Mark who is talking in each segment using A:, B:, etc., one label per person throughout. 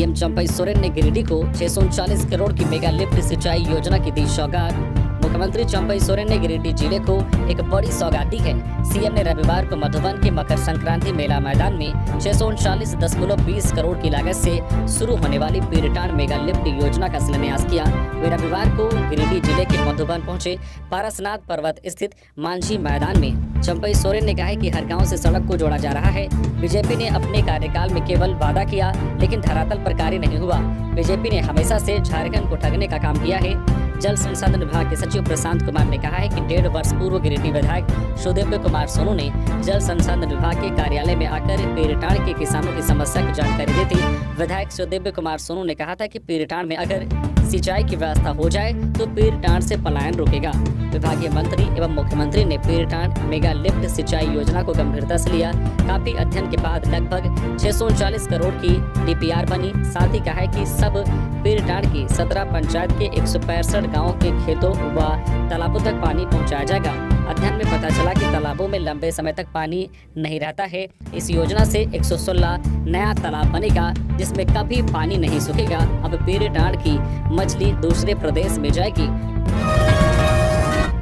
A: CM Champai Soren ने गिरिडीह को 639 करोड़ की मेगा लिफ्ट सिंचाई योजना की दी सौगात। मुख्यमंत्री चंपई सोरेन ने गिरिडीह जिले को एक बड़ी सौगात दी है। सीएम ने रविवार को मधुबन के मकर संक्रांति मेला मैदान में 639.20 करोड़ की लागत से शुरू होने वाली पीरटांड मेगा लिफ्ट योजना का शिलान्यास किया। वे रविवार को गिरिडीह जिले के मधुबन पहुंचे। पारसनाथ पर्वत स्थित मांझी मैदान में चंपई सोरेन ने कहा है कि हर गांव से सड़क को जोड़ा जा रहा है। बीजेपी ने अपने कार्यकाल में केवल वादा किया, लेकिन धरातल पर कार्य नहीं हुआ। बीजेपी ने हमेशा से झारखंड को ठगने का काम किया है। जल संसाधन विभाग के सचिव प्रशांत कुमार ने कहा है कि 1.5 वर्ष पूर्व गिरिडीह विधायक सुदेव्य कुमार सोनू ने जल संसाधन विभाग के कार्यालय में आकर पीरटांड के किसानों की समस्या की जानकारी दी थी। विधायक सुदेव्य कुमार सोनू ने कहा था कि पीरटांड में अगर सिंचाई की व्यवस्था हो जाए तो पीरटांड से पलायन रुकेगा। विभागीय मंत्री एवं मुख्यमंत्री ने पीरटांड मेगा लिफ्ट सिंचाई योजना को गंभीरता से लिया। काफी अध्ययन के बाद लगभग 639 करोड़ की डीपीआर बनी। साथ ही कहा है कि सब पीरटांड की 17 पंचायत के 165 गाँव के खेतों व तालाबों तक पानी पहुँचाया जाएगा। अध्ययन में पता चला कि तालाबों में लंबे समय तक पानी नहीं रहता है। इस योजना से 116 नया तालाब बनेगा जिसमें कभी पानी नहीं सूखेगा। अब पीरटांड की मछली दूसरे प्रदेश में जाएगी।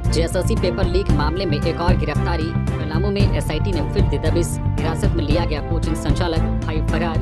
A: जेएसएससी पेपर लीक मामले में एक और गिरफ्तारी। पलामू में एसआईटी ने फिर दी दबिश। हिरासत में लिया गया कोचिंग संचालक, भाई फरार।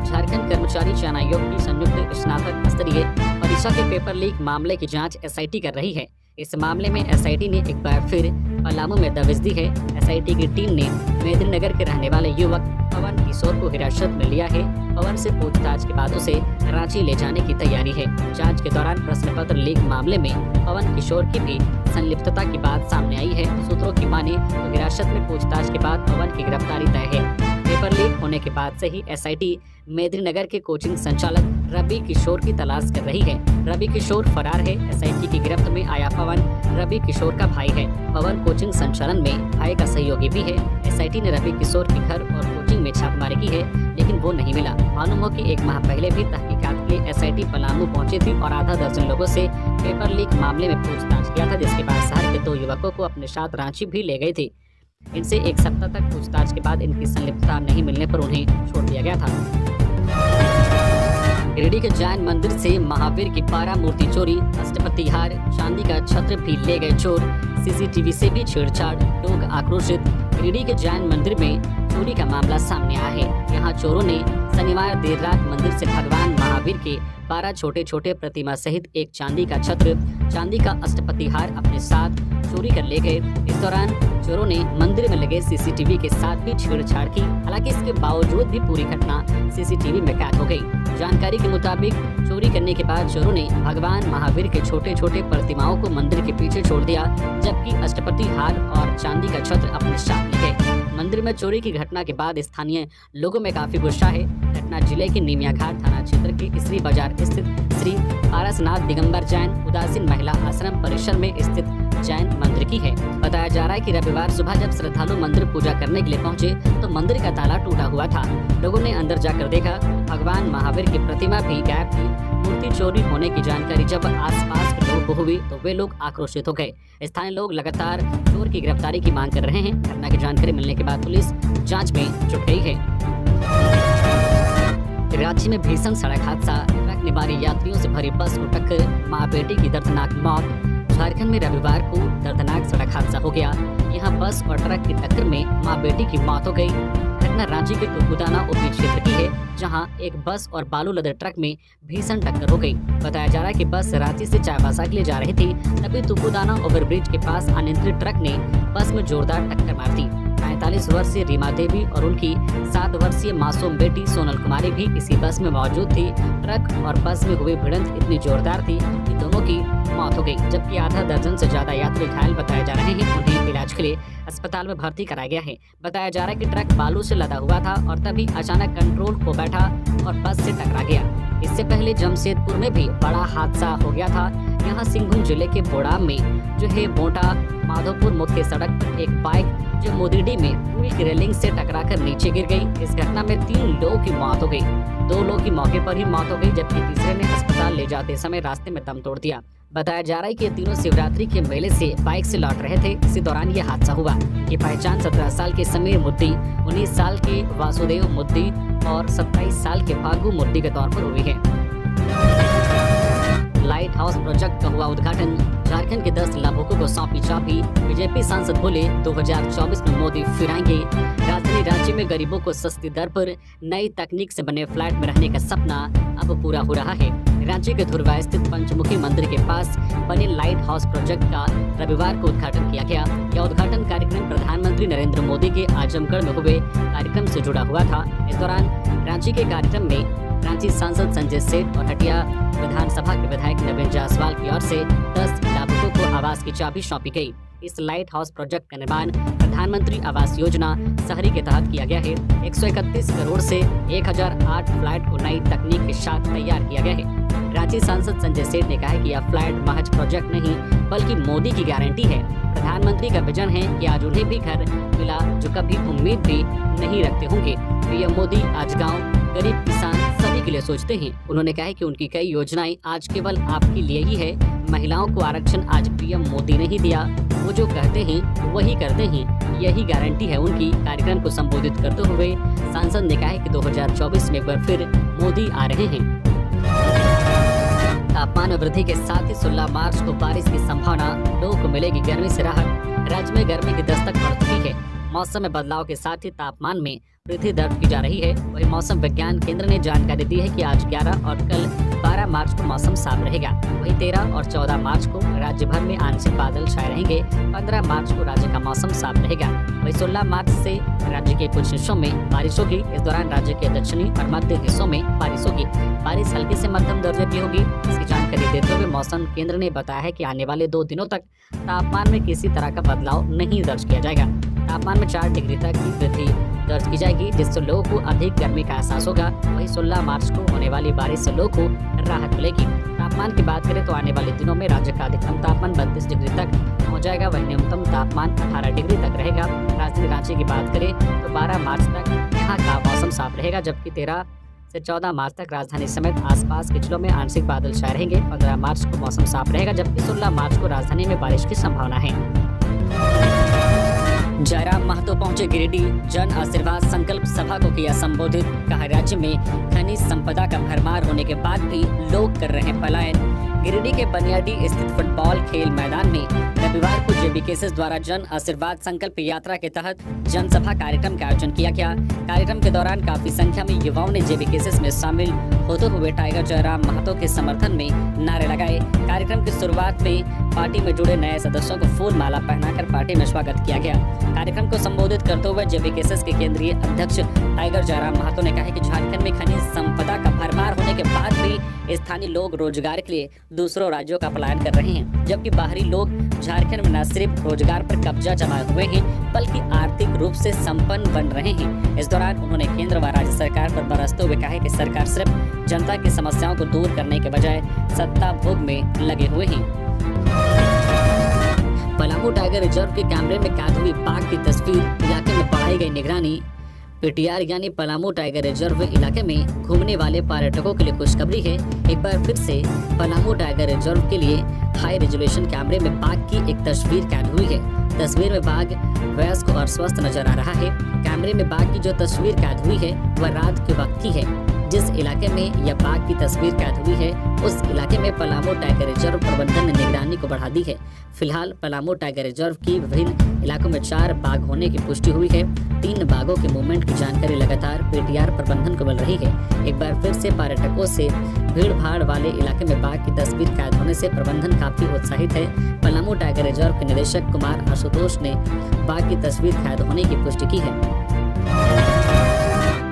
A: झारखंड कर्मचारी चयन आयोग की संयुक्त स्नातक स्तरीय परीक्षा के पेपर लीक मामले की जांच एसआईटी कर रही है। इस मामले में एसआईटी ने एक बार फिर पलामू में दबिश दी है। एसआईटी की टीम ने मेदिनीनगर के रहने वाले युवक पवन किशोर को हिरासत में लिया है। पवन से पूछताछ के बाद उसे रांची ले जाने की तैयारी है। जांच के दौरान प्रश्न पत्र लीक मामले में पवन किशोर की भी संलिप्तता की बात सामने आई है। सूत्रों की माने तो हिरासत में पूछताछ के बाद पवन की गिरफ्तारी तय है। पेपर लीक होने के बाद से ही एसआईटी मेदिनीनगर के कोचिंग संचालक रवि किशोर की तलाश कर रही है। रवि किशोर फरार है। एसआईटी की गिरफ्त में आया पवन रवि किशोर का भाई है। पवन कोचिंग संचालन में भाई का सहयोगी भी है। एसआईटी ने रवि किशोर के घर और कोचिंग में छापेमारी की है, लेकिन वो नहीं मिला। मालूम हो कि 1 माह पहले भी तहकीकात के लिए एसआईटी पलामू पहुंची थी और आधा दर्जन लोगों से पेपर लीक मामले में पूछताछ किया था, जिसके बाद शहर के 2 युवकों को अपने साथ रांची भी ले गई थी। इनसे 1 सप्ताह तक पूछताछ के बाद इनकी संलिप्तता नहीं मिलने पर उन्हें छोड़ दिया गया था। गिरिडीह के जैन मंदिर से महावीर की 12 मूर्ति चोरी, अष्टपति हार, चांदी का छत्र भी ले गए चोर। सीसीटीवी से भी छेड़छाड़, लोग आक्रोशित। गिरिडीह के जैन मंदिर में चोरी का मामला सामने आया है। यहाँ चोरों ने शनिवार देर रात मंदिर से भगवान महावीर के 12 छोटे छोटे प्रतिमा सहित एक चांदी का छत्र, चांदी का अष्टपति हार अपने साथ चोरी कर ले गए। इस दौरान चोरों ने मंदिर में लगे सीसीटीवी के साथ भी छेड़छाड़ की। हालांकि इसके बावजूद भी पूरी घटना सीसीटीवी में कैद हो गई। जानकारी के मुताबिक चोरी करने के बाद चोरों ने भगवान महावीर के छोटे छोटे प्रतिमाओं को मंदिर के पीछे छोड़ दिया, जबकि अष्टपति हार और चांदी का छत्र अपने साथ ले गए। मंदिर में चोरी की घटना के बाद स्थानीय लोगों में काफी गुस्सा है। घटना जिले के निमिया घाट थाना क्षेत्र के इसरी बाजार स्थित श्री पारसनाथ दिगंबर जैन उदासीन महिला आश्रम परिसर में स्थित जैन मंदिर की है। बताया जा रहा है कि रविवार सुबह जब श्रद्धालु मंदिर पूजा करने के लिए पहुंचे तो मंदिर का ताला टूटा हुआ था। लोगों ने अंदर जाकर देखा, भगवान महावीर की प्रतिमा भी गायब थी। मूर्ति चोरी होने की जानकारी जब आसपास के लोगों को हुई तो वे लोग आक्रोशित हो गए। स्थानीय लोग लगातार चोर की गिरफ्तारी की मांग कर रहे हैं। घटना की जानकारी मिलने के बाद पुलिस जांच में जुट गई है। रांची में भीषण सड़क हादसा, ट्रक ने मारी यात्रियों से भरी बस को टक्कर, मां बेटी की दर्दनाक मौत। झारखंड में रविवार को दर्दनाक सड़क हादसा हो गया। यहाँ बस और ट्रक की टक्कर में मां बेटी की मौत हो गई। घटना रांची के टुकुदाना ओपी क्षेत्र की है, जहां एक बस और बालू लदे ट्रक में भीषण टक्कर हो गई। बताया जा रहा है कि बस रांची से चाईबासा के लिए जा रही थी, तभी टुकुदाना ओवरब्रिज के पास अनियंत्रित ट्रक ने बस में जोरदार टक्कर मार दी। 45 वर्षीय रीमा देवी और उनकी 7 वर्षीय मासूम बेटी सोनल कुमारी भी इसी बस में मौजूद थी। ट्रक और बस में हुई भिड़ंत इतनी जोरदार थी कि दोनों की मौत हो गई, जबकि आधा दर्जन से ज्यादा यात्री घायल बताए जा रहे हैं। उन्हें इलाज के लिए अस्पताल में भर्ती कराया गया है। बताया जा रहा है कि ट्रक बालू से लदा हुआ था और तभी अचानक कंट्रोल खो बैठा और बस से टकरा गया। इससे पहले जमशेदपुर में भी बड़ा हादसा हो गया था। यहाँ सिंहभूम जिले के बोड़ाम में जो है मोटा माधोपुर मुख्य सड़क पर एक बाइक जो मोदिडी में पुल की रेलिंग से टकराकर नीचे गिर गई। इस घटना में 3 लोगों की मौत हो गई। 2 लोगों की मौके पर ही मौत हो गई, जबकि तीसरे ने अस्पताल ले जाते समय रास्ते में दम तोड़ दिया। बताया जा रहा है कि ये तीनों शिवरात्रि के मेले से बाइक से लौट रहे थे। इसी दौरान ये हादसा हुआ। ये पहचान 17 साल के समीर मुद्दी, 19 साल के वासुदेव मुद्दी और 27 साल के फागू मुर्दी के तौर पर हुई है। लाइट हाउस प्रोजेक्ट का हुआ उद्घाटन, झारखंड के 10 लाभुकों को सौंपी चाबी। बीजेपी सांसद बोले 2024 में मोदी फिर आएंगे। राजधानी रांची में गरीबों को सस्ती दर पर नई तकनीक से बने फ्लैट में रहने का सपना अब पूरा हो रहा है। रांची के धुरवा स्थित पंचमुखी मंदिर के पास बने लाइट हाउस प्रोजेक्ट का रविवार को उद्घाटन किया गया। यह उद्घाटन कार्यक्रम प्रधानमंत्री नरेंद्र मोदी के आजमगढ़ में हुए कार्यक्रम से जुड़ा हुआ था। इस दौरान रांची के कार्यक्रम में रांची सांसद संजय सेठ और हटिया विधानसभा के विधायक नवीन जायसवाल की ओर से 10 लाभुकों को आवास की चाबी सौंपी गई। इस लाइट हाउस प्रोजेक्ट का निर्माण प्रधानमंत्री आवास योजना शहरी के तहत किया गया है। 131 करोड़ से 1008 फ्लैट को नई तकनीक के साथ तैयार किया गया है। रांची सांसद संजय सेठ ने कहा है कि यह फ्लैट महज प्रोजेक्ट नहीं बल्कि मोदी की गारंटी है। प्रधानमंत्री का विजन है कि आज उन्हें भी घर मिला जो कभी उम्मीद भी नहीं रखते होंगे। पीएम मोदी आज गाँव, गरीब, किसान सभी के लिए सोचते हैं। उन्होंने कहा है कि उनकी कई योजनाएं आज केवल आपके लिए ही है। महिलाओं को आरक्षण आज पीएम मोदी ने ही दिया। वो जो कहते हैं वही करते हैं, यही गारंटी है उनकी। कार्यक्रम को संबोधित करते हुए सांसद ने कहा है कि 2024 में एक बार फिर मोदी आ रहे हैं। तापमान में वृद्धि के साथ ही 16 मार्च को बारिश की संभावना, लोगों को मिलेगी गर्मी से राहत। राज्य में गर्मी की दस्तक पड़ चुकी है। मौसम में बदलाव के साथ ही तापमान में वृद्धि दर्ज की जा रही है। वही मौसम विज्ञान केंद्र ने जानकारी दी है कि आज 11 और कल 12 मार्च को मौसम साफ रहेगा। वही 13 और 14 मार्च को राज्य भर में आंशिक बादल छाए रहेंगे। 15 मार्च को राज्य का मौसम साफ रहेगा। वही 16 मार्च से राज्य के कुछ हिस्सों में बारिश होगी। इस दौरान राज्य के दक्षिणी और मध्य हिस्सों में बारिश होगी। बारिश हल्की से मध्यम दर्जे की होगी। इसकी जानकारी देते हुए मौसम केंद्र ने बताया है कि आने वाले 2 दिनों तक तापमान में किसी तरह का बदलाव नहीं दर्ज किया जाएगा। तापमान में 4 डिग्री तक की वृद्धि दर्ज की जाएगी, जिससे लोगों को अधिक गर्मी का एहसास होगा। वहीं 16 मार्च को होने वाली बारिश से लोगों को राहत मिलेगी। तापमान की बात करें तो आने वाले दिनों में राज्य का अधिकतम तापमान 32 डिग्री तक पहुंच जाएगा। वहीं न्यूनतम तापमान 18 डिग्री तक रहेगा। राजधानी रांची की बात करें तो 12 मार्च तक यहाँ का मौसम साफ रहेगा, जबकि 13 से 14 मार्च तक राजधानी समेत आसपास के जिलों में आंशिक बादल छाए रहेंगे। 15 मार्च को मौसम साफ रहेगा, जबकि 16 मार्च को राजधानी में बारिश की संभावना है। जयराम महतो पहुंचे गिरिडीह, जन आशीर्वाद संकल्प सभा को किया संबोधित। कहा राज्य में खनिज संपदा का भरमार होने के बाद भी लोग कर रहे हैं पलायन। गिरिडीह के बनियाडीह स्थित फुटबॉल खेल मैदान में रविवार को जेबीकेएसएस द्वारा जन आशीर्वाद संकल्प यात्रा के तहत जनसभा कार्यक्रम का आयोजन किया गया। कार्यक्रम के दौरान काफी संख्या में युवाओं ने जेबीकेएसएस में शामिल होते हुए टाइगर जयराम महतो के समर्थन में नारे लगाए। कार्यक्रम की शुरुआत में पार्टी में जुड़े नए सदस्यों को फूल माला पहनाकर पार्टी में स्वागत किया गया। कार्यक्रम को संबोधित करते हुए जेबीकेएसएस के केंद्रीय अध्यक्ष टाइगर जयराम महतो ने कहा कि झारखंड में खनिज संपदा का भरमार होने के बाद भी स्थानीय लोग रोजगार के लिए दूसरों राज्यों का पलायन कर रहे हैं, जबकि बाहरी लोग झारखंड में न सिर्फ रोजगार पर कब्जा जमाए हुए हैं बल्कि आर्थिक रूप से संपन्न बन रहे हैं। इस दौरान उन्होंने केंद्र व राज्य सरकार पर बरसते हुए कहा कि सरकार सिर्फ जनता की समस्याओं को दूर करने के बजाय सत्ता भोग में लगे हुए हैं। पलामू टाइगर रिजर्व के कैमरे में कैद हुई बाघ की तस्वीर, इलाके में बढ़ाई गई निगरानी। पीटीआर यानी पलामू टाइगर रिजर्व इलाके में घूमने वाले पर्यटकों के लिए खुशखबरी है। एक बार फिर से पलामू टाइगर रिजर्व के लिए हाई रेजोल्यूशन कैमरे में बाघ की एक तस्वीर कैद हुई है। तस्वीर में बाघ वयस्क और स्वस्थ नजर आ रहा है। कैमरे में बाघ की जो तस्वीर कैद हुई है वह रात के वक्त की है। जिस इलाके में यह बाघ की तस्वीर कैद हुई है उस इलाके में पलामू टाइगर रिजर्व प्रबंधन ने निगरानी को बढ़ा दी है। फिलहाल पलामू टाइगर रिजर्व की विभिन्न इलाकों में 4 बाघ होने की पुष्टि हुई है। 3 बाघों के मूवमेंट की जानकारी लगातार पीटीआर प्रबंधन को मिल रही है। एक बार फिर से पर्यटकों से भीड़ भाड़ वाले इलाके में बाघ की तस्वीर कैद होने से प्रबंधन काफी उत्साहित है। पलामू टाइगर रिजर्व के निदेशक कुमार आशुतोष ने बाघ की तस्वीर कैद होने की पुष्टि की है।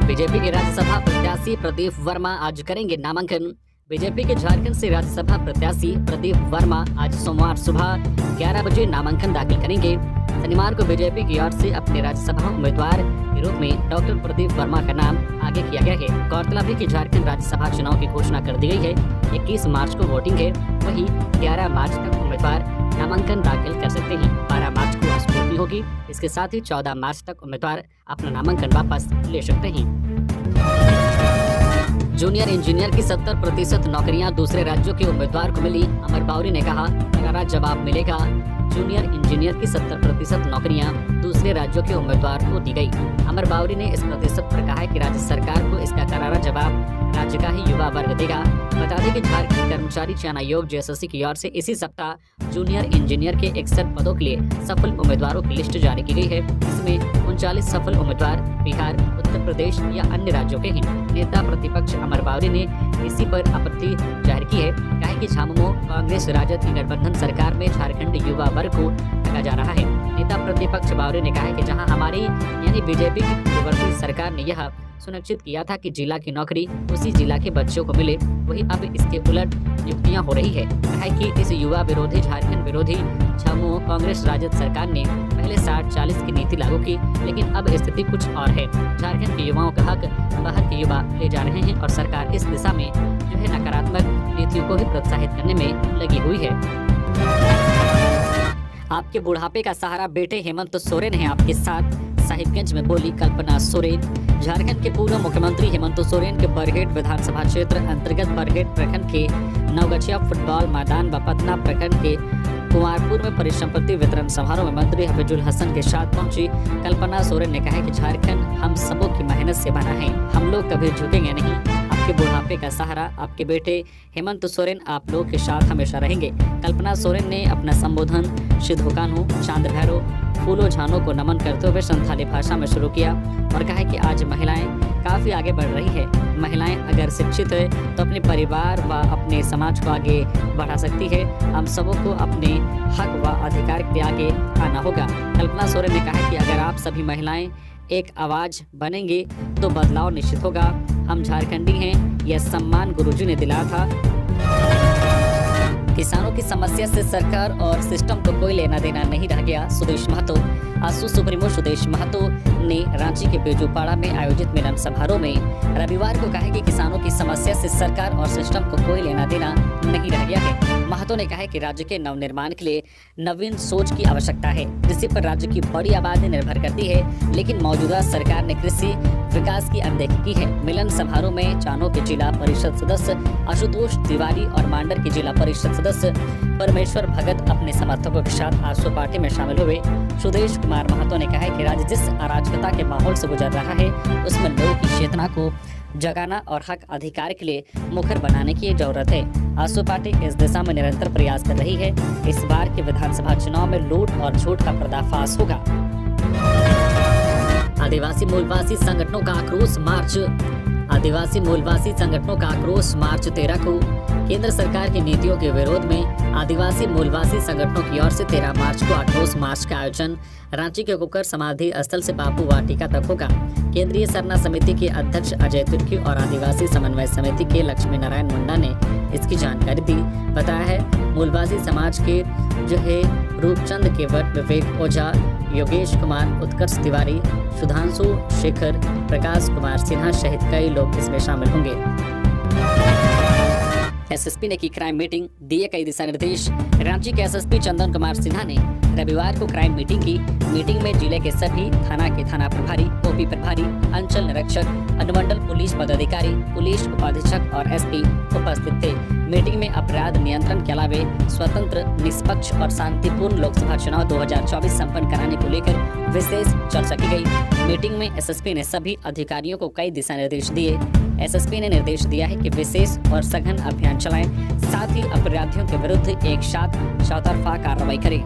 A: बीजेपी के राज्यसभा प्रत्याशी प्रदीप वर्मा आज करेंगे नामांकन। बीजेपी के झारखंड से राज्यसभा प्रत्याशी प्रदीप वर्मा आज सोमवार सुबह 11 बजे नामांकन दाखिल करेंगे। शनिवार को बीजेपी की ओर से अपने राज्यसभा उम्मीदवार के रूप में डॉक्टर प्रदीप वर्मा का नाम आगे किया गया है। गौरतलब है कि झारखंड राज्यसभा चुनाव की घोषणा कर दी गई है। 21 मार्च को वोटिंग है, वहीं 11 मार्च तक उम्मीदवार नामांकन दाखिल कर सकते हैं। 12 मार्च को स्क्रूटनी होगी। इसके साथ ही 14 मार्च तक उम्मीदवार अपना नामांकन वापस ले सकते हैं। जूनियर इंजीनियर की 70% नौकरियां दूसरे राज्यों के उम्मीदवार को मिली। अमर बावरी ने कहा, करारा जवाब मिलेगा। जूनियर इंजीनियर की 70% नौकरियां दूसरे राज्यों के उम्मीदवार को दी गई। अमर बावरी ने इस प्रतिशत पर कहा है कि राज्य सरकार को इसका करारा जवाब राज्य का ही युवा वर्ग देगा। बता दें कि झारखंड कर्मचारी चयन आयोग जेएसएससी की ओर से इसी सप्ताह जूनियर इंजीनियर के 61 पदों के लिए सफल उम्मीदवारों की लिस्ट जारी की गई है। इसमें 39 सफल उम्मीदवार बिहार, उत्तर प्रदेश या अन्य राज्यों के हैं। नेता प्रतिपक्ष अमर बावरी ने इसी पर आपत्ति जाहिर की है। कहा है कि झामुमो कांग्रेस राजद की गठबंधन सरकार में झारखंड युवा वर्ग को ठगा जा रहा है। नेता प्रतिपक्ष बावरी ने कहा है कि जहां हमारी यानी बीजेपी की पूर्ववर्ती सरकार ने यह सुनिश्चित किया था कि जिला की नौकरी उसी जिला के बच्चों को मिले, वही अब इसके उलट नियुक्तियां हो रही है। कहा है कि इस युवा विरोधी झारखंड विरोधी झामुमो कांग्रेस राजद सरकार ने पहले 60-40 की नीति लागू की, लेकिन अब स्थिति कुछ और है। झारखंड के युवाओं का हक बाहर के युवा ले जा रहे हैं और सरकार इस दिशा में जो है नकारात्मक नीतियों को ही प्रोत्साहित करने में लगी हुई है। आपके बुढ़ापे का सहारा बेटे हेमंत सोरेन है आपके साथ, साहिबगंज में बोली कल्पना सोरेन। झारखंड के पूर्व मुख्यमंत्री हेमंत सोरेन के बरहेट विधानसभा क्षेत्र अंतर्गत बरहेट प्रखंड के नवगछिया फुटबॉल मैदान व पटना प्रखंड के कुंवारपुर में परिसंपत्ति वितरण समारोह में मंत्री हफीजुल हसन के साथ पहुंची कल्पना सोरेन ने कहा है कि झारखंड हम सबों की मेहनत से बना है, हम लोग कभी झुकेंगे नहीं। आपके बुढ़ापे का सहारा आपके बेटे हेमंत सोरेन आप लोग के साथ हमेशा रहेंगे। कल्पना सोरेन ने अपना संबोधन सिद्धोकान्हू, चांद भैरव, फूलो झानो को नमन करते हुए संथाली भाषा में शुरू किया और कहा है कि आज महिलाएं काफी आगे बढ़ रही है। महिलाएं अगर शिक्षित है तो अपने परिवार व अपने समाज को आगे बढ़ा सकती है। हम सबों को अपने हक व अधिकार के आगे आना होगा। कल्पना सोरेन ने कहा कि अगर आप सभी महिलाएं एक आवाज बनेंगे तो बदलाव निश्चित होगा। हम झारखंडी हैं, यह सम्मान गुरुजी ने दिलाया था। किसानों की समस्या से सरकार और सिस्टम को कोई लेना देना नहीं रह गया। सुदेश महतो। आसू सुप्रीमो सुदेश महतो ने रांची के बेजूपाड़ा में आयोजित मिलन समारोह में रविवार को कहा कि किसानों की समस्या से सरकार और सिस्टम को कोई लेना देना नहीं रह गया है। महतो ने कहा है कि राज्य के नवनिर्माण के लिए नवीन सोच की आवश्यकता है। कृषि पर राज्य की बड़ी आबादी निर्भर करती है, लेकिन मौजूदा सरकार ने कृषि विकास की अनदेखी की है। मिलन समारोह में चानो के जिला परिषद सदस्य आशुतोष तिवारी और मांडर के जिला परिषद सदस्य परमेश्वर भगत अपने समर्थकों के साथ आसू पार्टी में शामिल हुए। सुदेश कुमार महतो ने कहा है कि राज्य जिस अराजकता के माहौल से गुजर रहा है उसमें लोगों की चेतना को जगाना और हक अधिकार के लिए मुखर बनाने की जरूरत है। आसू पार्टी इस दिशा में निरंतर प्रयास कर रही है। इस बार के विधानसभा चुनाव में लूट और झूठ का पर्दाफाश होगा। आदिवासी मूलवासी संगठनों का आक्रोश मार्च। आदिवासी मूलवासी संगठनों का आक्रोश मार्च 13 को केंद्र सरकार की नीतियों के विरोध में आदिवासी मूलवासी संगठनों की ओर से 13 मार्च को आक्रोश मार्च का आयोजन रांची के कुकर समाधि स्थल से बापू वाटिका तक होगा। केंद्रीय सरना समिति के अध्यक्ष अजय तिर्की और आदिवासी समन्वय समिति के लक्ष्मी नारायण मुंडा ने इसकी जानकारी दी। बताया है मूलवासी समाज के जो है रूपचंद केवट, विवेक ओझा, योगेश कुमार, उत्कर्ष तिवारी, सुधांशु शेखर, प्रकाश कुमार सिन्हा सहित कई लोग इसमें शामिल होंगे। एसएसपी ने की क्राइम मीटिंग, दिए कई दिशा निर्देश। रांची के एसएसपी चंदन कुमार सिन्हा ने रविवार को क्राइम मीटिंग की। मीटिंग में जिले के सभी थाना के थाना प्रभारी, ओपी प्रभारी, अंचल निरीक्षक, अनुमंडल पुलिस पदाधिकारी, पुलिस उपाधीक्षक और एसपी उपस्थित थे। मीटिंग में अपराध नियंत्रण के अलावे स्वतंत्र, निष्पक्ष और शांतिपूर्ण लोकसभा चुनाव 2024 संपन्न कराने को लेकर विशेष चर्चा की गई। मीटिंग में एसएसपी ने सभी अधिकारियों को कई दिशा निर्देश दिए। एसएसपी ने निर्देश दिया है कि विशेष और सघन अभियान चलाएं, साथ ही अपराधियों के विरुद्ध एक साथ चौतरफा कार्रवाई करें।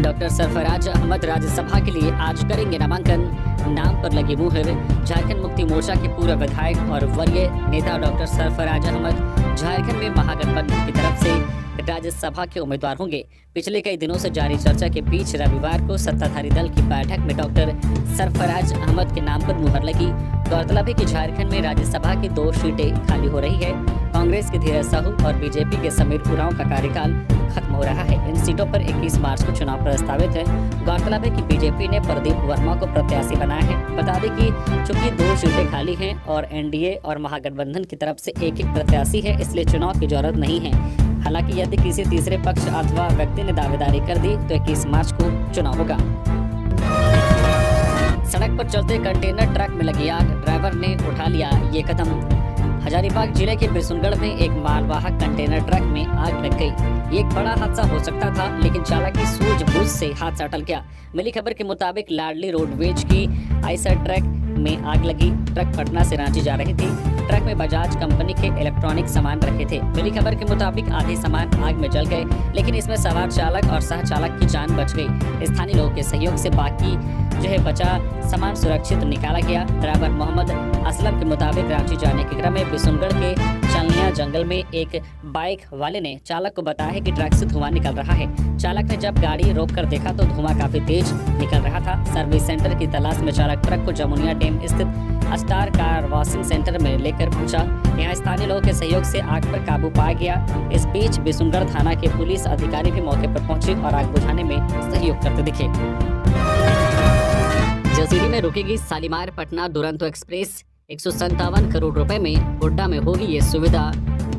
A: डॉक्टर सरफराज अहमद राज्यसभा के लिए आज करेंगे नामांकन, नाम पर लगी मुहर। झारखंड मुक्ति मोर्चा के पूर्व विधायक और वरीय नेता डॉक्टर सरफराज अहमद झारखंड में महागठबंधन की तरफ से राज्यसभा के उम्मीदवार होंगे। पिछले कई दिनों से जारी चर्चा के बीच रविवार को सत्ताधारी दल की बैठक में डॉक्टर सरफराज अहमद के नाम पर मुहर लगी। गौरतलब है कि झारखंड में राज्यसभा की 2 सीटें खाली हो रही है। कांग्रेस के धीरज साहू और बीजेपी के समीर उरांव का कार्यकाल खत्म हो रहा है। इन सीटों पर 21 मार्च को चुनाव प्रस्तावित है। गौरतलब है कि बीजेपी ने प्रदीप वर्मा को प्रत्याशी बनाया है। बता दें कि चूंकि 2 सीटें खाली हैं और एनडीए और महागठबंधन की तरफ से एक प्रत्याशी है, इसलिए चुनाव की जरूरत नहीं है। हालांकि यदि किसी तीसरे पक्ष अथवा व्यक्ति ने दावेदारी कर दी तो 21 मार्च को चुनाव होगा। सड़क पर चलते कंटेनर ट्रक में लगी आग, ड्राइवर ने उठा लिया ये कदम। हजारीबाग जिले के बिशुनगढ़ में एक मालवाहक कंटेनर ट्रक में आग लग गई। ये एक बड़ा हादसा हो सकता था, लेकिन चालक की सूझबूझ से हादसा टल गया। मिली खबर के मुताबिक लाडली रोडवेज की आइसर ट्रक में आग लगी। ट्रक पटना से रांची जा रही थी। ट्रक में बजाज कंपनी के इलेक्ट्रॉनिक सामान रखे थे। मिली खबर के मुताबिक आधे सामान आग में जल गए, लेकिन इसमें सवार चालक और सह चालक की जान बच गई। स्थानीय लोगों के सहयोग से बाकी बचा सामान सुरक्षित निकाला गया। ड्राइवर मोहम्मद असलम के मुताबिक रांची जाने के क्रम में बिशुनगढ़ के चलनिया जंगल में एक बाइक वाले ने चालक को बताया है कि ट्रक से धुआं निकल रहा है। चालक ने जब गाड़ी रोककर देखा तो धुआं काफी तेज निकल रहा था। सर्विस सेंटर की तलाश में चालक ट्रक को जमुनिया डैम स्थित स्टार कार वॉशिंग सेंटर में लेकर पहुंचा। यहाँ स्थानीय लोगों के सहयोग से आग पर काबू पाया गया। इस बीच बिशुनगढ़ थाना के पुलिस अधिकारी भी मौके पर पहुंचे और आग बुझाने में सहयोग करते दिखे। जसीडी में रुकेगी शालीमार पटना दुरंतो एक्सप्रेस। 157 करोड़ रुपए में गोड्डा में होगी ये सुविधा।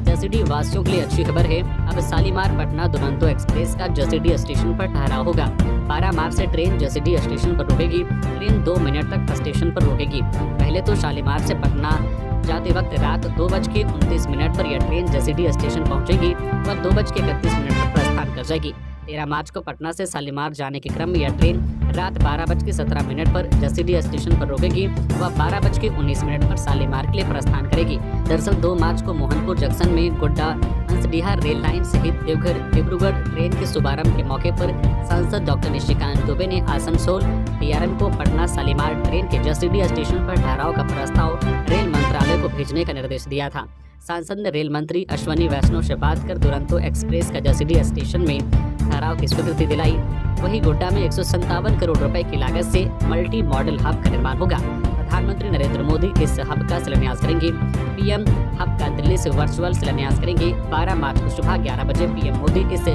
A: जसीडी वासियों के लिए अच्छी खबर है। अब शालीमार पटना दुरंतो एक्सप्रेस का जसीडी स्टेशन पर ठहराव होगा। 12 मार्च से ट्रेन जसीडी स्टेशन पर रुकेगी। ट्रेन 2 मिनट तक स्टेशन पर रुकेगी। पहले तो शालीमार से पटना जाते वक्त रात 2:29 पर यह ट्रेन जसीडी स्टेशन पहुंचेगी और 2:31 पर प्रस्थान कर जाएगी। 13 मार्च को पटना से शालीमार जाने के क्रम में यह ट्रेन रात 12:17 पर जसीडी स्टेशन पर रुकेगी व 12:19 पर शालीमार के लिए प्रस्थान करेगी। दरअसल 2 मार्च को मोहनपुर जंक्शन में गोड्डा हंसडीहा रेल लाइन सहित देवघर डिब्रूगढ़ ट्रेन के शुभारंभ के मौके पर सांसद डॉक्टर निशिकांत दुबे ने आसनसोल डीआरएम को पटना शालीमार ट्रेन के जसीडी स्टेशन पर ठहराव का प्रस्ताव रेल मंत्रालय को भेजने का निर्देश दिया था। सांसद ने रेल मंत्री अश्वनी वैष्णव से बात कर दुरंतो एक्सप्रेस का जसीडी स्टेशन में ठहराव की स्वीकृति दिलाई। वहीं गोड्डा में 157 करोड़ रुपए की लागत से मल्टी मॉडल हब का निर्माण होगा। प्रधानमंत्री नरेंद्र मोदी इस हब का शिलान्यास करेंगे। पीएम हब का दिल्ली से वर्चुअल शिलान्यास करेंगे। 12 मार्च को सुबह 11 बजे पीएम मोदी इस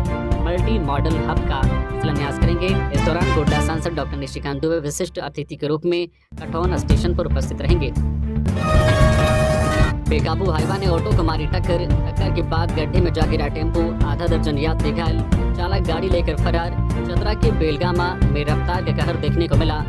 A: मल्टी मॉडल हब का शिलान्यास करेंगे। इस दौरान गोड्डा सांसद डॉक्टर निशिकांत दुबे विशिष्ट अतिथि के रूप में कटौन स्टेशन पर उपस्थित रहेंगे। बेकाबू हाईवा ने ऑटो को मारी टक्कर के बाद गड्ढे में जा गिरा टेम्पो। आधा दर्जन यात्री घायल, चालक गाड़ी लेकर फरार। चतरा के बेलगामा में रफ्तार का कहर देखने को मिला।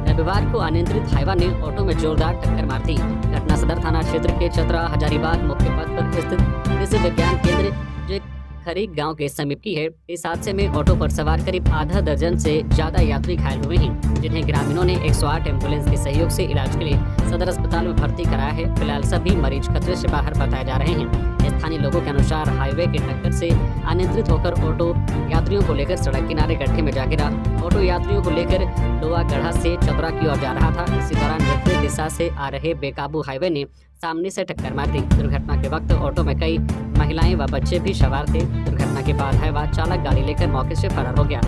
A: रविवार को अनियंत्रित हाईवा ने ऑटो में जोरदार टक्कर मार दी। घटना सदर थाना क्षेत्र के चतरा हजारीबाग मुख्य पथ पर स्थित कृषि विज्ञान केंद्र जो खरीक गांव के समीप की है। इस हादसे में ऑटो पर सवार करीब आधा दर्जन से ज्यादा यात्री घायल हुए हैं, जिन्हें ग्रामीणों ने 108 एम्बुलेंस के सहयोग से इलाज के लिए सदर अस्पताल में भर्ती कराया है। फिलहाल सभी मरीज खतरे से बाहर बताए जा रहे हैं। स्थानीय लोगों के अनुसार हाईवे की टक्कर से अनियंत्रित होकर ऑटो यात्रियों को लेकर सड़क किनारे गड्ढे में जा गिरा। ऑटो यात्रियों को लेकर लोहागढ़ा से चतरा की ओर जा रहा था। इसी दौरान विपरीत दिशा से आ रहे बेकाबू हाईवे ने सामने से टक्कर मार दी। दुर्घटना के वक्त ऑटो में कई महिलाएं व बच्चे भी सवार थे। दुर्घटना के बाद हाईवा चालक गाड़ी लेकर मौके से फरार हो गया।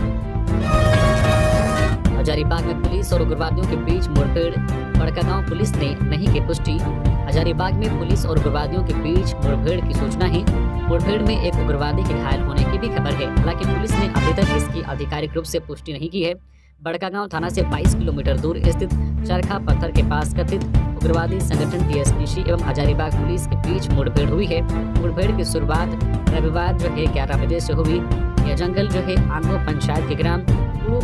A: हजारीबाग में पुलिस और उग्रवादियों के बीच मुठभेड़। बड़कागांव पुलिस ने नहीं की पुष्टि। हजारीबाग में पुलिस और उग्रवादियों के बीच मुठभेड़ की सूचना है। मुठभेड़ में एक उग्रवादी के घायल होने की भी खबर है। हालांकि पुलिस ने अभी तक इसकी आधिकारिक रूप से पुष्टि नहीं की है। बड़कागांव थाना से 22 किलोमीटर दूर स्थित चरखा पत्थर के पास कथित उग्रवादी संगठन टीएसपीसी एवं हजारीबाग पुलिस के बीच मुठभेड़ हुई है। मुठभेड़ की शुरुआत रविवार 11 बजे से हुई। यह जंगल आंगो पंचायत के ग्राम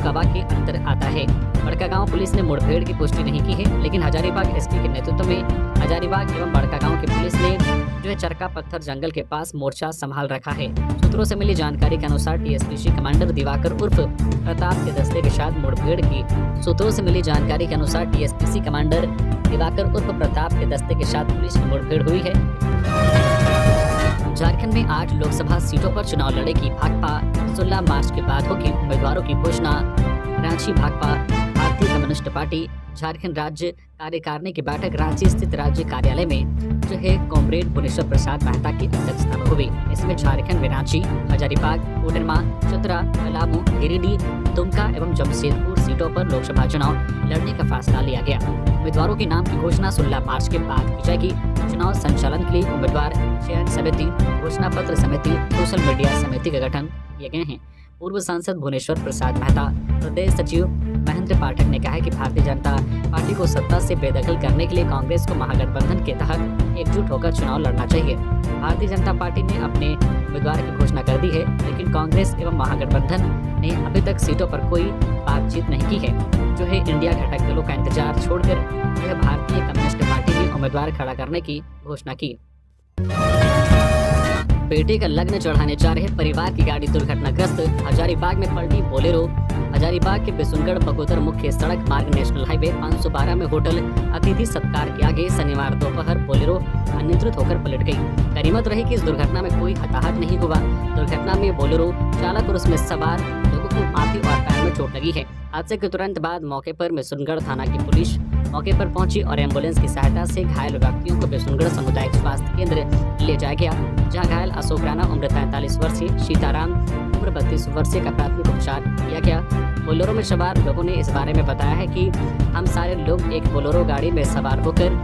A: कबा के अंदर आता है। बड़कागांव पुलिस ने मुठभेड़ की पुष्टि नहीं की है, लेकिन हजारीबाग एसपी के नेतृत्व में हजारीबाग एवं बड़कागांव की पुलिस ने चरका पत्थर जंगल के पास मोर्चा संभाल रखा है। सूत्रों से मिली जानकारी के अनुसार टीएसपीसी कमांडर दिवाकर उर्फ प्रताप के दस्ते के साथ मुठभेड़ की पुलिस की मुठभेड़ हुई है। झारखंड में 8 लोकसभा सीटों पर चुनाव लड़ेगी भाकपा। 16 मार्च के बाद होगी उम्मीदवारों की घोषणा। रांची भाकपा भारतीय कम्युनिस्ट पार्टी झारखंड राज्य कार्यकारिणी की बैठक रांची स्थित राज्य कार्यालय में कॉमरेड भुवनेश्वर प्रसाद मेहता की अध्यक्षता में हुई। इसमें झारखंड में रांची, हजारीबाग, कोडरमा, चतरा, पलामू, गिरिडीह, दुमका एवं जमशेदपुर सीटों पर लोकसभा चुनाव लड़ने का फैसला लिया गया। उम्मीदवारों के नाम की घोषणा 16 मार्च के बाद की जाएगी। चुनाव संचालन के लिए उम्मीदवार चयन समिति, घोषणा पत्र समिति, सोशल मीडिया समिति का गठन किए गए हैं। पूर्व सांसद भुवनेश्वर प्रसाद मेहता, प्रदेश सचिव महेंद्र पाठक ने कहा है कि भारतीय जनता पार्टी को सत्ता से बेदखल करने के लिए कांग्रेस को महागठबंधन के तहत एकजुट होकर चुनाव लड़ना चाहिए। भारतीय जनता पार्टी ने अपने उम्मीदवार की घोषणा कर दी है, लेकिन कांग्रेस एवं महागठबंधन ने अभी तक सीटों पर कोई बातचीत नहीं की है। इंडिया घटक दलों का इंतजार छोड़कर भारतीय कम्युनिस्ट पार्टी ने उम्मीदवार खड़ा करने की घोषणा की। बेटे का लग्न चढ़ाने जा रहे परिवार की गाड़ी दुर्घटनाग्रस्त। हजारीबाग में पलटी बोलेरो। हजारीबाग के बिशुनगढ़ बगोदर मुख्य सड़क मार्ग नेशनल हाईवे 512 में होटल अतिथि सत्कार के आगे शनिवार दोपहर बोलेरो अनियंत्रित होकर पलट गई। गनीमत रही कि इस दुर्घटना में कोई हताहत नहीं हुआ। दुर्घटना में बोलेरो चालक और उसमें सवार लोगों को माथे और पैर में चोट लगी है। हादसे के तुरंत बाद मौके पर बिशुनगढ़ थाना की पुलिस मौके पर पहुंची और एम्बुलेंस की सहायता से घायल व्यक्तियों को बिशुनगढ़ सामुदायिक स्वास्थ्य केंद्र ले जाया गया, जहां घायल अशोक राणा उम्र 43 वर्षीय, सीताराम उम्र 32 वर्षीय का प्राथमिक उपचार किया गया। बोलेरो में सवार लोगों ने इस बारे में बताया है कि हम सारे लोग एक बोलेरो गाड़ी में सवार होकर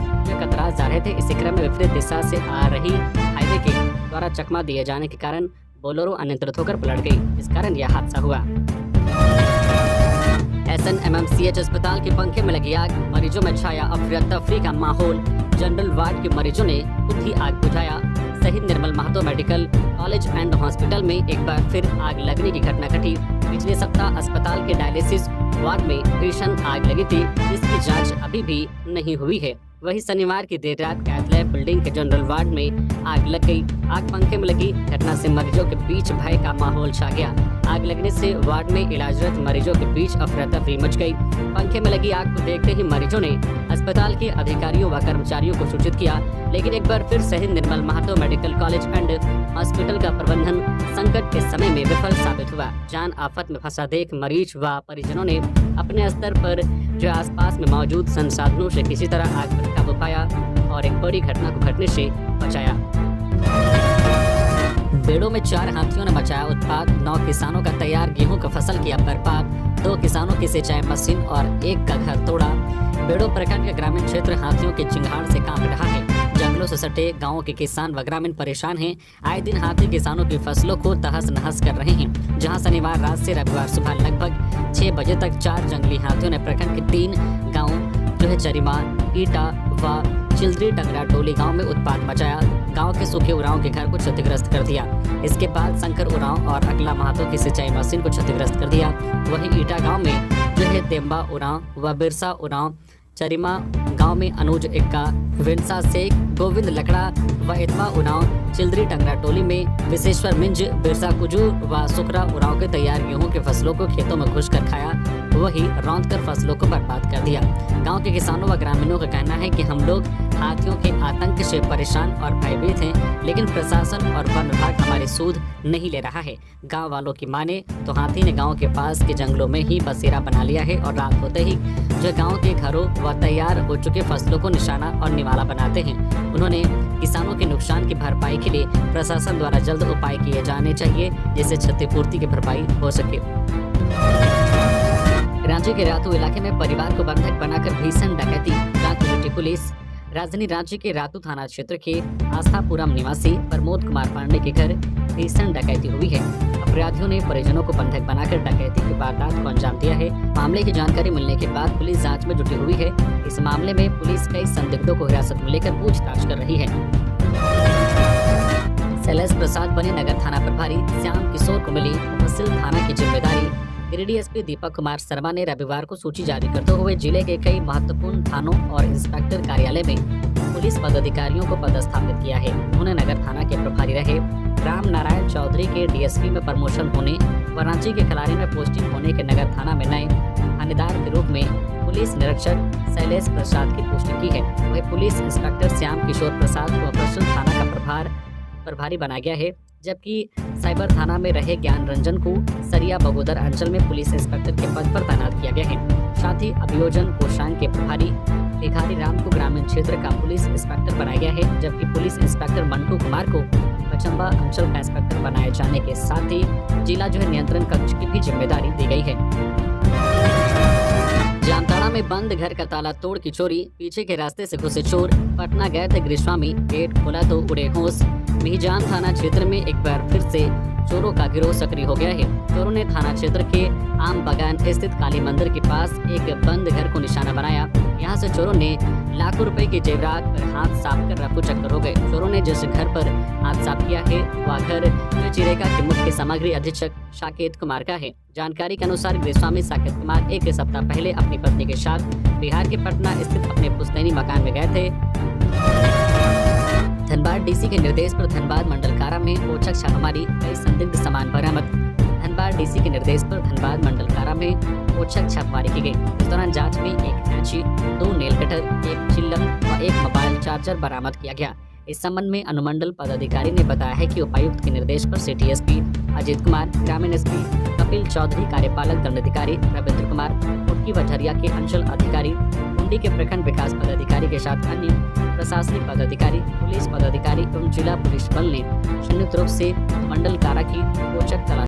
A: कतरास जा रहे थे। इसी क्रम में विपरीत दिशा से आ रही हाईवे के द्वारा चकमा दिए जाने के कारण बोलेरो अनियंत्रित होकर पलट गई। इस कारण यह हादसा हुआ। SNMMCH अस्पताल के पंखे में लगी आग, मरीजों में छाया अफरा तफरी का माहौल। जनरल वार्ड के मरीजों ने खुद ही आग बुझाया। Shaheed Nirmal Mahato medical college and hospital में एक बार फिर आग लगने की घटना घटी। पिछले सप्ताह अस्पताल के डायलिसिस वार्ड में भीषण आग लगी थी, जिसकी जांच अभी भी नहीं हुई है। वहीं शनिवार की देर रात कैथलैब बिल्डिंग के जनरल वार्ड में आग लग गई। आग पंखे में लगी घटना से मरीजों के बीच भय का माहौल छा गया। आग लगने से वार्ड में इलाजरत मरीजों के बीच अफरा तफरी मच गई। पंखे में लगी आग को देखते ही मरीजों ने अस्पताल के अधिकारियों व कर्मचारियों को सूचित किया, लेकिन एक बार फिर Shaheed Nirmal Mahato medical college and hospital का प्रबंधन संकट के समय में विफल साबित हुआ। जान आफत में फंसा देख मरीज व परिजनों ने अपने स्तर पर जो आसपास में मौजूद संसाधनों से किसी तरह आग पर काबू पाया और एक बड़ी घटना को घटने से बचाया। बेड़ों में 4 हाथियों ने मचाया उत्पात। 9 किसानों का तैयार गेहूं का फसल किया बर्बाद। 2 किसानों की सिंचाई मशीन और 1 का घर तोड़ा। बेड़ो प्रखंड का ग्रामीण क्षेत्र हाथियों के चिंगाड़ से कांप रहा है। जंगलों से सटे गांवों के किसान व ग्रामीण परेशान हैं। आए दिन हाथी किसानों की फसलों को तहस नहस कर रहे हैं। जहां शनिवार रात से रविवार सुबह लगभग 6 बजे तक 4 जंगली हाथियों ने प्रखंड के 3 गाँव जो है चरिमा, ईटा व चिल्द्री टंगरा टोली गांव में उत्पात मचाया। गांव के सूखे उरांव के घर को क्षतिग्रस्त कर दिया। इसके बाद शंकर उरांव और अगला महातो की सिंचाई मशीन को क्षतिग्रस्त कर दिया। वहीं ईटा गांव में जो है देम्बा उरांव व बिरसा उरांव, चरिमा गांव में अनुज इक्का, विंसा शेख, गोविंद लकड़ा व इतवा उरांव, चिल्द्री टंगरा टोली में विशेश्वर मिंज, बिरसा कुजूर व सुखरा उरांव के तैयार गेहूं के फसलों को खेतों में घुसकर खाया, वही रौंद कर फसलों को बर्बाद कर दिया। गांव के किसानों व ग्रामीणों का कहना है कि हम लोग हाथियों के आतंक से परेशान और भयभीत हैं, लेकिन प्रशासन और वन विभाग हमारी सूद नहीं ले रहा है। गांव वालों की माने तो हाथी ने गांव के पास के जंगलों में ही बसेरा बना लिया है और रात होते ही जो गांव के घरों व तैयार हो चुके फसलों को निशाना और निवाला बनाते हैं। उन्होंने किसानों के नुकसान की भरपाई के लिए प्रशासन द्वारा जल्द उपाय किए जाने चाहिए, जिससे क्षतिपूर्ति की भरपाई हो सके। रांची के रातू इलाके में परिवार को बंधक बनाकर भीषण डकैती, जांच जुटी पुलिस। राजधानी रांची के रातू थाना क्षेत्र के आस्थापुरम निवासी प्रमोद कुमार पांडे के घर भीषण डकैती हुई है। अपराधियों ने परिजनों को बंधक बनाकर डकैती की वारदात को अंजाम दिया है। मामले की जानकारी मिलने के बाद पुलिस जांच में जुटी हुई है। इस मामले में पुलिस कई संदिग्धों को हिरासत में लेकर पूछताछ कर रही है। शैलेश प्रसाद बने नगर थाना प्रभारी, श्याम किशोर को मिली मुफस्सिल थाना की जिम्मेदारी। गिरिडीह एसपी दीपक कुमार शर्मा ने रविवार को सूची जारी करते हुए जिले के कई महत्वपूर्ण थानों और इंस्पेक्टर कार्यालय में पुलिस पदाधिकारियों को पदस्थापित किया है। उन्होंने नगर थाना के प्रभारी रहे राम नारायण चौधरी के डीएसपी में प्रमोशन होने व रांची के खिलाड़ी में पोस्टिंग होने के नगर थाना में नए थानेदार के रूप में पुलिस निरीक्षक शैलेश प्रसाद की पोस्टिंग की है। वही पुलिस इंस्पेक्टर श्याम किशोर प्रसाद को ऑपरेशन थाना का प्रभारी बनाया गया है, जबकि साइबर थाना में रहे ज्ञान रंजन को सरिया बगोदर अंचल में पुलिस इंस्पेक्टर के पद पर तैनात किया गया है। साथ ही अभियोजन कोषांग के प्रभारी भिखारी राम को ग्रामीण क्षेत्र का पुलिस इंस्पेक्टर बनाया गया है, जबकि पुलिस इंस्पेक्टर मंटू कुमार को पचम्बा अंचल का इंस्पेक्टर बनाए जाने के साथ ही जिला जो है नियंत्रण कक्ष की भी जिम्मेदारी दी गई है। जामताड़ा में बंद घर का ताला तोड़ की चोरी, पीछे के रास्ते से घुसे चोर। पटना गए थे गृहस्वामी, गेट खोला तो उड़े होश। मिहिजाम थाना क्षेत्र में एक बार फिर से चोरों का गिरोह सक्रिय हो गया है। चोरों ने थाना क्षेत्र के आम बगान स्थित काली मंदिर के पास एक बंद घर को निशाना बनाया। यहां से चोरों ने लाखों रुपए के जेवरात पर हाथ साफ कर रफू चक्कर हो गए। चोरों ने जिस घर पर हाथ साफ किया है वह घर चिरेगा के मुख्य सामग्री अधीक्षक साकेत कुमार का है। जानकारी के अनुसार गृहस्वामी साकेत कुमार एक सप्ताह पहले अपनी पत्नी के साथ बिहार के पटना स्थित अपने पुश्तैनी मकान में गए थे। धनबाद डीसी डीसी के निर्देश पर धनबाद मंडल कारा में औचक छापेमारी, कई संदिग्ध सामान बरामद। धनबाद डीसी के निर्देश पर धनबाद मंडल कारा में औचक छापेमारी की गई। इस दौरान जांच में एक कैंची, 2 नेल कटर, एक चिल्लम व एक मोबाइल चार्जर बरामद किया गया। इस संबंध में अनुमंडल पदाधिकारी ने बताया है कि उपायुक्त के निर्देश पर सिटी एसपी अजीत कुमार, ग्रामीण एसपी कपिल चौधरी, कार्यपालक दंडाधिकारी रविंद्र कुमार, कुटकी वठरिया के अंचल अधिकारी, कुंडी के प्रखंड विकास पदाधिकारी के साथ अन्य प्रशासनिक पदाधिकारी, पुलिस पदाधिकारी एवं जिला पुलिस बल ने संयुक्त रूप से मंडल कारा की औचक तलाशी